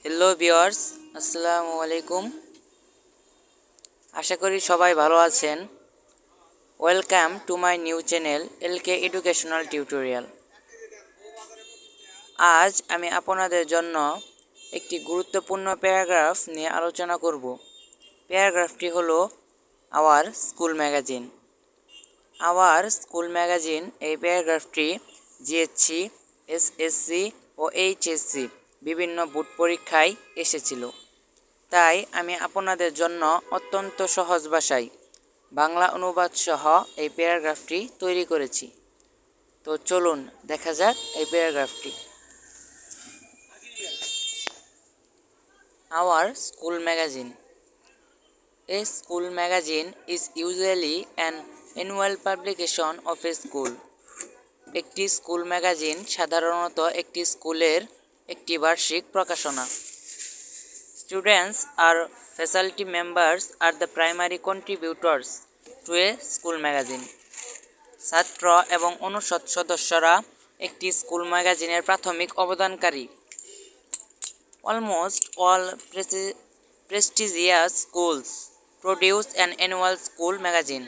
Hello viewers, আসসালামু আলাইকুম। আশা করি সবাই ভালো আছেন। Welcome to my new channel LK educational tutorial. আজ আমি আপনাদের জন্য একটি গুরুত্বপূর্ণ প্যারাগ্রাফ নিয়ে আলোচনা করব। প্যারাগ্রাফটি হলো hour school magazine. Hour school magazine এই প্যারাগ্রাফটি জিএসসি, এসএসসি ও এইচএসসি বিভিন্ন বোর্ড পরীক্ষায় এসেছিল। তাই আমি আপনাদের জন্য অত্যন্ত সহজ ভাষায় বাংলা অনুবাদ সহ এই প্যারাগ্রাফটি তৈরি করেছি। তো চলুন দেখা যাক এই প্যারাগ্রাফটি। Our school magazine. A school magazine is usually an annual publication of a school. একটি স্কুল ম্যাগাজিন সাধারণত একটি স্কুলের একটি বার্ষিক প্রকাশনা। Students or faculty members are the primary contributors to a school magazine. ছাত্র এবং অনুষদ সদস্যরা একটি স্কুল ম্যাগাজিনের প্রাথমিক অবদানকারী। Almost all prestigious schools produce an annual school magazine.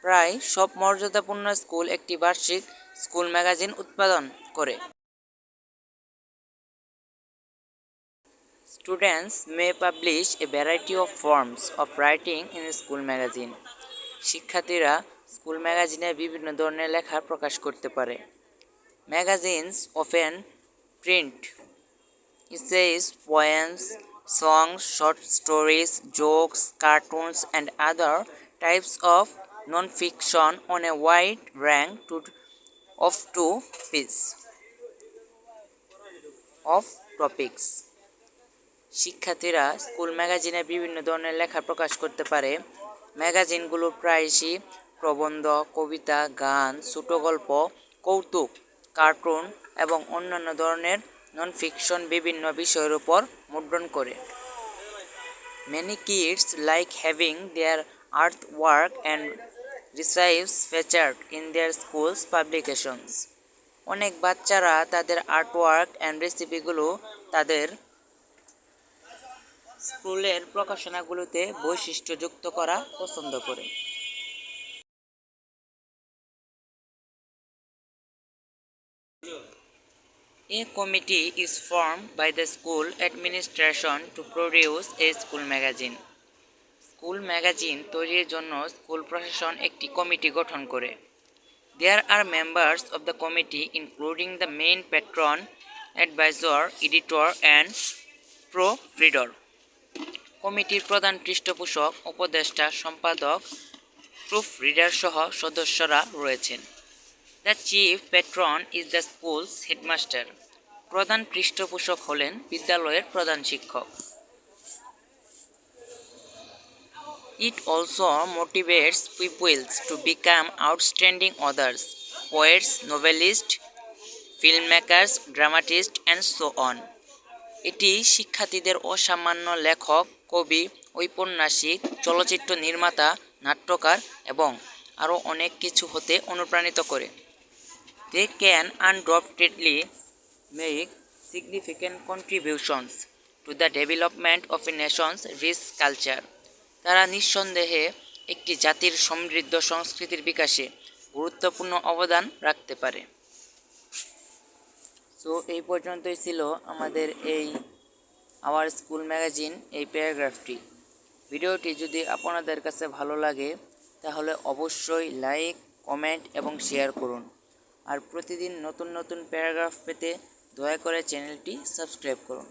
প্রায় সব মর্যাদাপূর্ণ স্কুল একটি বার্ষিক স্কুল ম্যাগাজিন উৎপাদন করে। Students may publish a variety of forms of writing in a school magazine. শিক্ষার্থীরা স্কুল ম্যাগাজিনে বিভিন্ন ধরনের লেখা প্রকাশ করতে পারে। Magazines often print essays, poems, songs, short stories, jokes, cartoons, and other types of non-fiction on a wide range of topics. শিক্ষার্থীরা school ম্যাগাজিনে বিভিন্ন ধরনের লেখা প্রকাশ করতে পারে। ম্যাগাজিনগুলো প্রায়শই প্রবন্ধ, কবিতা, গান, ছোট গল্প, কৌতুক, কার্টুন এবং অন্যান্য ধরনের নন ফিকশন বিভিন্ন বিষয়ের উপর মুদ্রণ করে। Many kids like having their artwork and recipes featured in their school's publications. অনেক বাচ্চারা তাদের আর্টওয়ার্ক অ্যান্ড রেসিপিগুলো তাদের স্কুলের প্রকাশনাগুলোতে বৈশিষ্ট্যযুক্ত করা পছন্দ করে। A committee is formed by the school administration to produce a school magazine. School magazine তৈরির জন্য স্কুল প্রশাসন একটি কমিটি গঠন করে। There are members of the committee including the main patron, advisor, editor and proofreader. কমিটির প্রধান পৃষ্ঠপোষক, উপদেষ্টা, সম্পাদক, প্রুফরিডার সহ সদস্যরা রয়েছেন। The chief patron is the schools headmaster. প্রধান পৃষ্ঠপোষক হলেন বিদ্যালয়ের প্রধান শিক্ষক। It also motivates pupils to become outstanding authors, poets, novelists, filmmakers, dramatists, and so on. এটি শিক্ষার্থীদের অসামান্য লেখক, কবি, ঔপন্যাসিক, চলচ্চিত্র নির্মাতা, নাট্যকার এবং আরও অনেক কিছু হতে অনুপ্রাণিত করে। They can undoubtedly make significant contributions to the development of a nation's rich culture. তারা নিঃসন্দেহে একটি জাতির সমৃদ্ধ সংস্কৃতির বিকাশে গুরুত্বপূর্ণ অবদান রাখতে পারে। সো এই পর্যন্তই ছিল আমাদের এই আওয়ার স্কুল ম্যাগাজিন এই প্যারাগ্রাফটি। ভিডিওটি যদি আপনাদের কাছে ভালো লাগে তাহলে অবশ্যই লাইক, কমেন্ট এবং শেয়ার করুন। আর প্রতিদিন নতুন নতুন প্যারাগ্রাফ পেতে দয়া করে চ্যানেলটি সাবস্ক্রাইব করুন।